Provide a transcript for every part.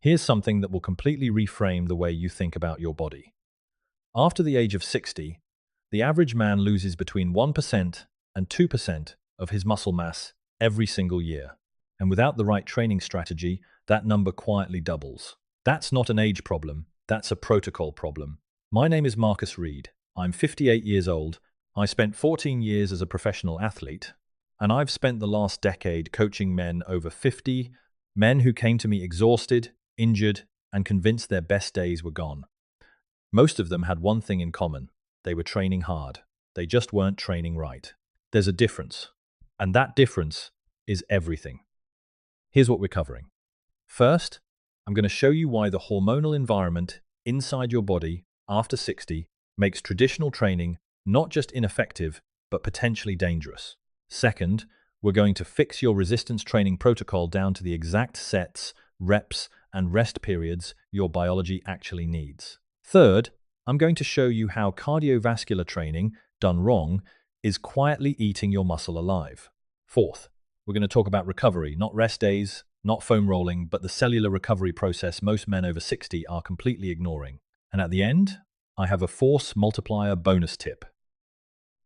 Here's something that will completely reframe the way you think about your body. After the age of 60, the average man loses between 1% and 2% of his muscle mass every single year. And without the right training strategy, that number quietly doubles. That's not an age problem, that's a protocol problem. My name is Marcus Reed. I'm 58 years old. I spent 14 years as a professional athlete, and I've spent the last decade coaching men over 50, men who came to me exhausted, injured, and convinced their best days were gone. Most of them had one thing in common. They were training hard. They just weren't training right. There's a difference, and that difference is everything. Here's what we're covering. First, I'm going to show you why the hormonal environment inside your body after 60 makes traditional training not just ineffective, but potentially dangerous. Second, we're going to fix your resistance training protocol down to the exact sets, reps, and rest periods your biology actually needs. Third, I'm going to show you how cardiovascular training, done wrong, is quietly eating your muscle alive. Fourth, we're going to talk about recovery, not rest days, not foam rolling, but the cellular recovery process most men over 60 are completely ignoring. And at the end, I have a force multiplier bonus tip.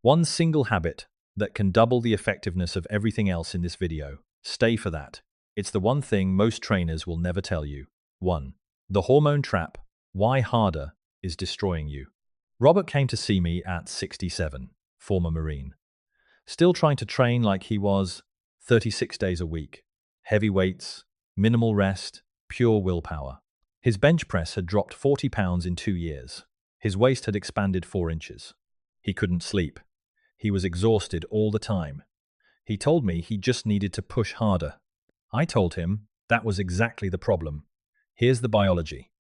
One single habit that can double the effectiveness of everything else in this video. Stay for that. It's the one thing most trainers will never tell you. 1. The hormone trap. Why harder is destroying you. Robert came to see me at 67, former Marine. Still trying to train like he was 36 days a week. Heavy weights, minimal rest, pure willpower. His bench press had dropped 40 pounds in 2 years. His waist had expanded 4 inches. He couldn't sleep. He was exhausted all the time. He told me he just needed to push harder. I told him that was exactly the problem. Here's the biology.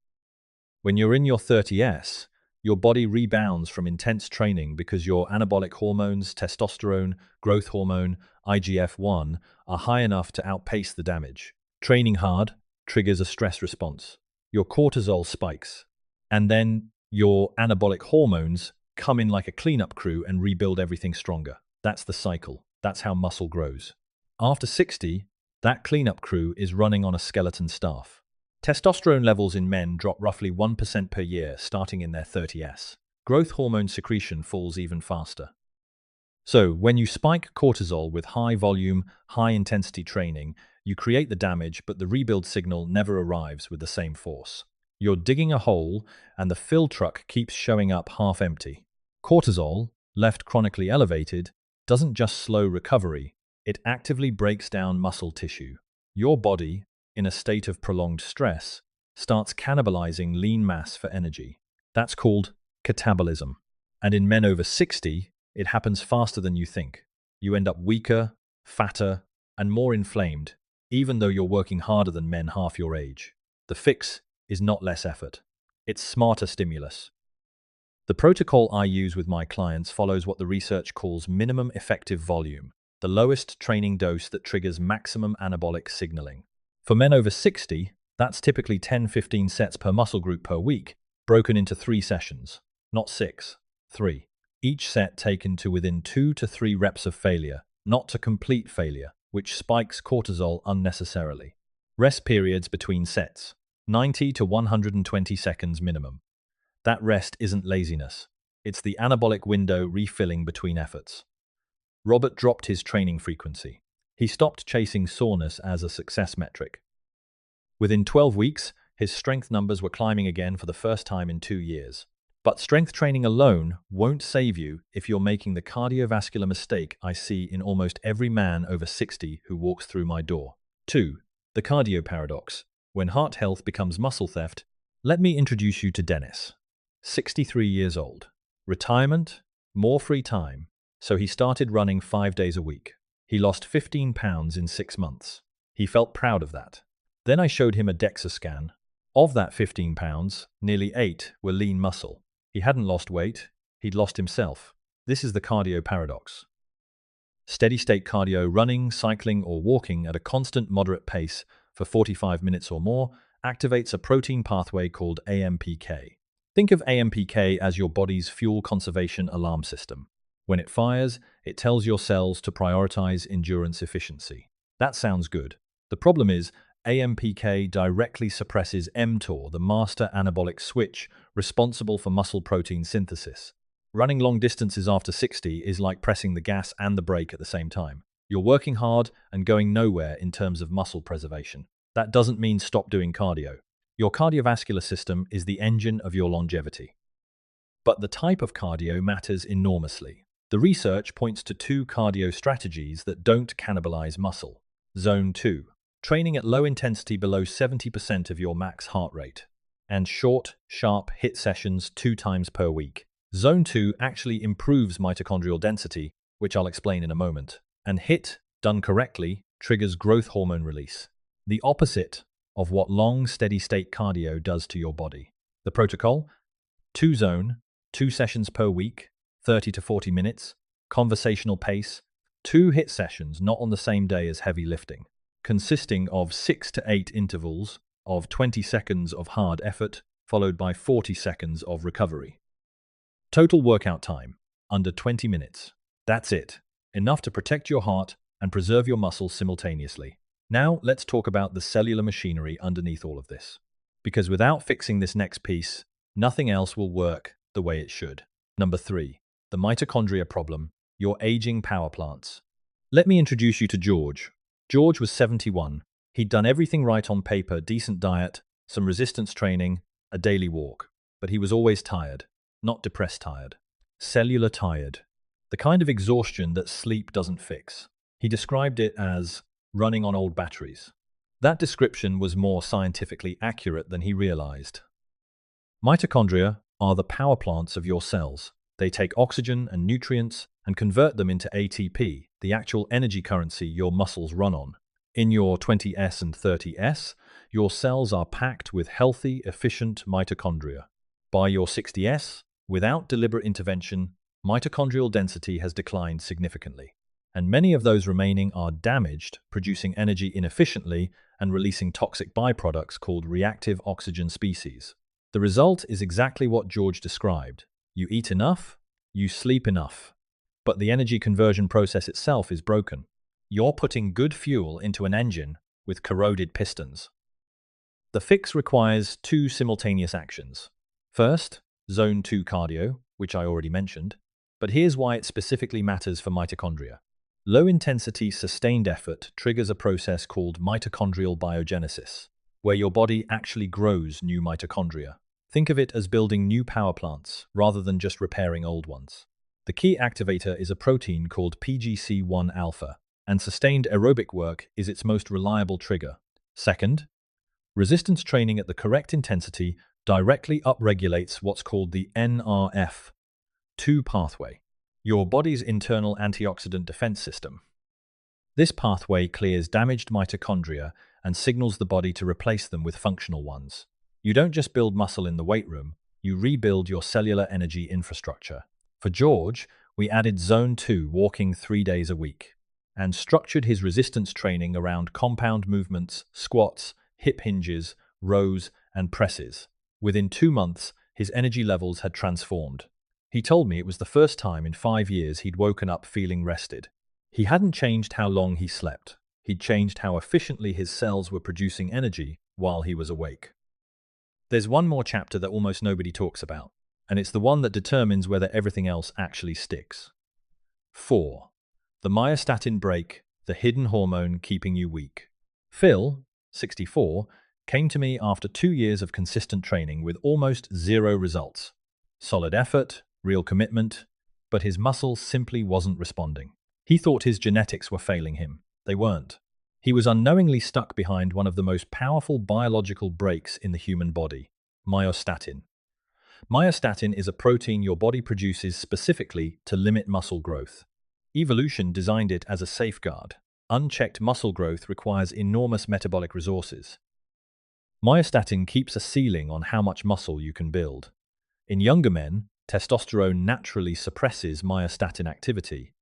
When you're in your 30s, your body rebounds from intense training because your anabolic hormones, testosterone, growth hormone, IGF-1, are high enough to outpace the damage. Training hard triggers a stress response. Your cortisol spikes, and then your anabolic hormones come in like a cleanup crew and rebuild everything stronger. That's the cycle. That's how muscle grows. After 60, that cleanup crew is running on a skeleton staff. Testosterone levels in men drop roughly 1% per year starting in their 30s. Growth hormone secretion falls even faster. So, when you spike cortisol with high-volume, high-intensity training, you create the damage, but the rebuild signal never arrives with the same force. You're digging a hole, and the fill truck keeps showing up half empty. Cortisol, left chronically elevated, doesn't just slow recovery, it actively breaks down muscle tissue. Your body, in a state of prolonged stress, starts cannibalizing lean mass for energy. That's called catabolism. And in men over 60, it happens faster than you think. You end up weaker, fatter, and more inflamed, even though you're working harder than men half your age. The fix is not less effort. It's smarter stimulus. The protocol I use with my clients follows what the research calls minimum effective volume, the lowest training dose that triggers maximum anabolic signaling. For men over 60, that's typically 10-15 sets per muscle group per week, broken into 3 sessions, not 6, 3. Each set taken to within 2 to 3 reps of failure, not to complete failure, which spikes cortisol unnecessarily. Rest periods between sets, 90 to 120 seconds minimum. That rest isn't laziness. It's the anabolic window refilling between efforts. Robert dropped his training frequency. He stopped chasing soreness as a success metric. Within 12 weeks, his strength numbers were climbing again for the first time in 2 years. But strength training alone won't save you if you're making the cardiovascular mistake I see in almost every man over 60 who walks through my door. 2. The cardio paradox. When heart health becomes muscle theft, let me introduce you to Dennis. 63 years old. Retirement, more free time, so he started running 5 days a week. He lost 15 pounds in 6 months. He felt proud of that. Then I showed him a DEXA scan. Of that 15 pounds, nearly 8 were lean muscle. He hadn't lost weight, he'd lost himself. This is the cardio paradox. Steady-state cardio, running, cycling, or walking at a constant moderate pace for 45 minutes or more, activates a protein pathway called AMPK. Think of AMPK as your body's fuel conservation alarm system. When it fires, it tells your cells to prioritize endurance efficiency. That sounds good. The problem is, AMPK directly suppresses mTOR, the master anabolic switch responsible for muscle protein synthesis. Running long distances after 60 is like pressing the gas and the brake at the same time. You're working hard and going nowhere in terms of muscle preservation. That doesn't mean stop doing cardio. Your cardiovascular system is the engine of your longevity. But the type of cardio matters enormously. The research points to two cardio strategies that don't cannibalize muscle. Zone 2. Training at low intensity below 70% of your max heart rate. And short, sharp HIIT sessions 2 times per week. Zone 2 actually improves mitochondrial density, which I'll explain in a moment. And HIIT, done correctly, triggers growth hormone release. The opposite of what long, steady-state cardio does to your body. The protocol? 2 zone, 2 sessions per week, 30 to 40 minutes, conversational pace, 2 HIIT sessions not on the same day as heavy lifting, consisting of 6 to 8 intervals of 20 seconds of hard effort, followed by 40 seconds of recovery. Total workout time, under 20 minutes. That's it. Enough to protect your heart and preserve your muscles simultaneously. Now, let's talk about the cellular machinery underneath all of this. Because without fixing this next piece, nothing else will work the way it should. Number 3. The mitochondria problem, your aging power plants. Let me introduce you to George. George was 71. He'd done everything right on paper, decent diet, some resistance training, a daily walk. But he was always tired. Not depressed tired. Cellular tired. The kind of exhaustion that sleep doesn't fix. He described it as running on old batteries. That description was more scientifically accurate than he realized. Mitochondria are the power plants of your cells. They take oxygen and nutrients and convert them into ATP, the actual energy currency your muscles run on. In your 20S and 30S, your cells are packed with healthy, efficient mitochondria. By your 60S, without deliberate intervention, mitochondrial density has declined significantly, and many of those remaining are damaged, producing energy inefficiently and releasing toxic byproducts called reactive oxygen species. The result is exactly what George described. You eat enough, you sleep enough, but the energy conversion process itself is broken. You're putting good fuel into an engine with corroded pistons. The fix requires 2 simultaneous actions. First, Zone 2 cardio, which I already mentioned, but here's why it specifically matters for mitochondria. Low-intensity, sustained effort triggers a process called mitochondrial biogenesis, where your body actually grows new mitochondria. Think of it as building new power plants, rather than just repairing old ones. The key activator is a protein called PGC1 alpha, and sustained aerobic work is its most reliable trigger. Second, resistance training at the correct intensity directly upregulates what's called the NRF2 pathway, your body's internal antioxidant defense system. This pathway clears damaged mitochondria and signals the body to replace them with functional ones. You don't just build muscle in the weight room, you rebuild your cellular energy infrastructure. For George, we added Zone 2 walking 3 days a week, and structured his resistance training around compound movements, squats, hip hinges, rows, and presses. Within 2 months, his energy levels had transformed. He told me it was the first time in 5 years he'd woken up feeling rested. He hadn't changed how long he slept. He'd changed how efficiently his cells were producing energy while he was awake. There's one more chapter that almost nobody talks about, and it's the one that determines whether everything else actually sticks. 4. The myostatin break, the hidden hormone keeping you weak. Phil, 64, came to me after 2 years of consistent training with almost 0 results. Solid effort, real commitment, but his muscle simply wasn't responding. He thought his genetics were failing him. They weren't. He was unknowingly stuck behind one of the most powerful biological brakes in the human body, myostatin. Myostatin is a protein your body produces specifically to limit muscle growth. Evolution designed it as a safeguard. Unchecked muscle growth requires enormous metabolic resources. Myostatin keeps a ceiling on how much muscle you can build. In younger men, testosterone naturally suppresses myostatin activity.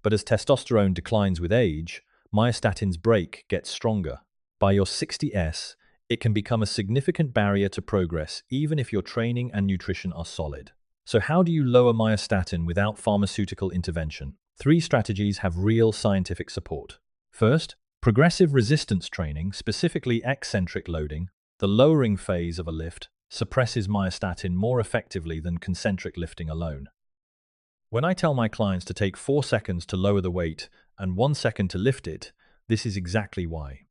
But as testosterone declines with age, myostatin's brake gets stronger. By your 60S, it can become a significant barrier to progress even if your training and nutrition are solid. So how do you lower myostatin without pharmaceutical intervention? 3 strategies have real scientific support. First, Progressive resistance training, specifically eccentric loading, the lowering phase of a lift, suppresses myostatin more effectively than concentric lifting alone. When I tell my clients to take 4 seconds to lower the weight and 1 second to lift it, this is exactly why.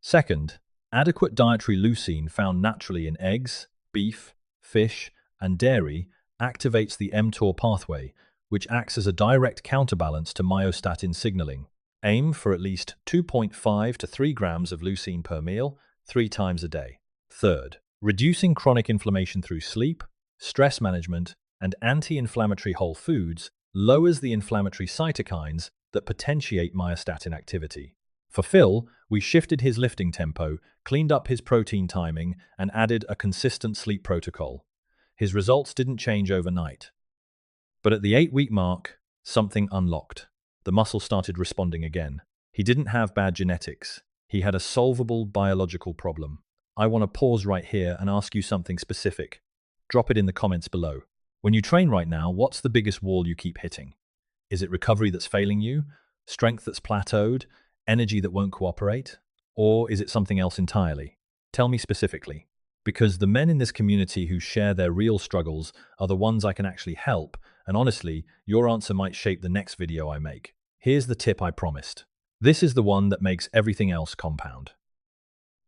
Second, adequate dietary leucine found naturally in eggs, beef, fish, and dairy activates the mTOR pathway, which acts as a direct counterbalance to myostatin signaling. Aim for at least 2.5 to 3 grams of leucine per meal, 3 times a day. Third, reducing chronic inflammation through sleep, stress management, and anti-inflammatory whole foods lowers the inflammatory cytokines that potentiate myostatin activity. For Phil, we shifted his lifting tempo, cleaned up his protein timing, and added a consistent sleep protocol. His results didn't change overnight. But at the 8-week mark, something unlocked. The muscle started responding again. He didn't have bad genetics. He had a solvable biological problem. I want to pause right here and ask you something specific. Drop it in the comments below. When you train right now, what's the biggest wall you keep hitting? Is it recovery that's failing you? Strength that's plateaued? Energy that won't cooperate? Or is it something else entirely? Tell me specifically. Because the men in this community who share their real struggles are the ones I can actually help, and honestly, your answer might shape the next video I make. Here's the tip I promised. This is the one that makes everything else compound.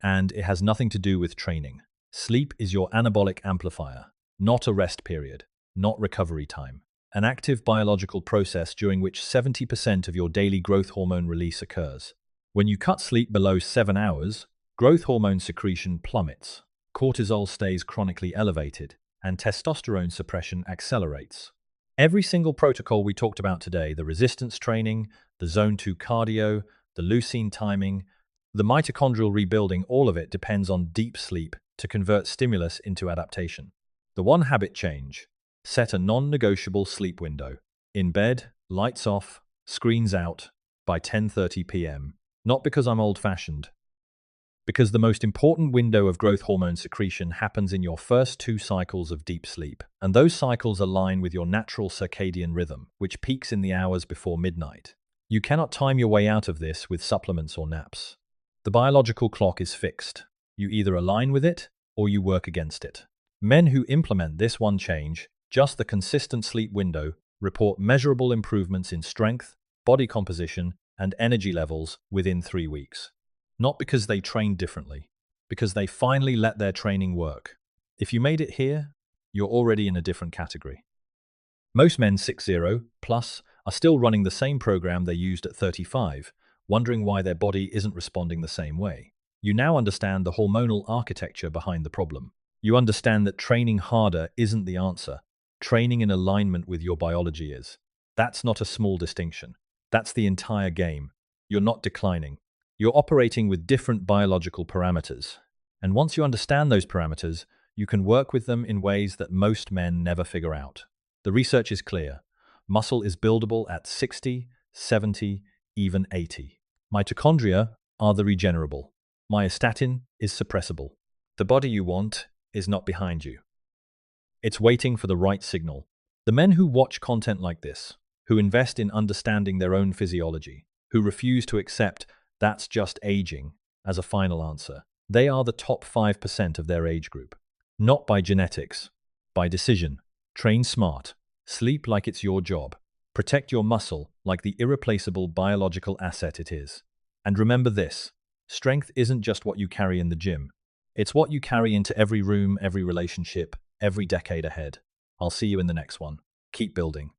And it has nothing to do with training. Sleep is your anabolic amplifier, not a rest period, not recovery time. An active biological process during which 70% of your daily growth hormone release occurs. When you cut sleep below 7 hours, growth hormone secretion plummets, cortisol stays chronically elevated, and testosterone suppression accelerates. Every single protocol we talked about today, the resistance training, the zone 2 cardio, the leucine timing, the mitochondrial rebuilding, all of it depends on deep sleep to convert stimulus into adaptation. The one habit change: set a non-negotiable sleep window. In bed, lights off, screens out, by 10:30 p.m. Not because I'm old-fashioned, because the most important window of growth hormone secretion happens in your first 2 cycles of deep sleep, and those cycles align with your natural circadian rhythm, which peaks in the hours before midnight. You cannot time your way out of this with supplements or naps. The biological clock is fixed. You either align with it or you work against it. Men who implement this one change, just the consistent sleep window, report measurable improvements in strength, body composition, and energy levels within 3 weeks. Not because they trained differently, because they finally let their training work. If you made it here, you're already in a different category. Most men 60 plus are still running the same program they used at 35, wondering why their body isn't responding the same way. You now understand the hormonal architecture behind the problem. You understand that training harder isn't the answer. Training in alignment with your biology is. That's not a small distinction. That's the entire game. You're not declining. You're operating with different biological parameters. And once you understand those parameters, you can work with them in ways that most men never figure out. The research is clear. Muscle is buildable at 60, 70, even 80. Mitochondria are the regenerable. Myostatin is suppressible. The body you want is not behind you. It's waiting for the right signal. The men who watch content like this, who invest in understanding their own physiology, who refuse to accept "that's just aging" as a final answer, they are the top 5% of their age group. Not by genetics, by decision. Train smart. Sleep like it's your job. Protect your muscle like the irreplaceable biological asset it is. And remember this: strength isn't just what you carry in the gym. It's what you carry into every room, every relationship, every decade ahead. I'll see you in the next one. Keep building.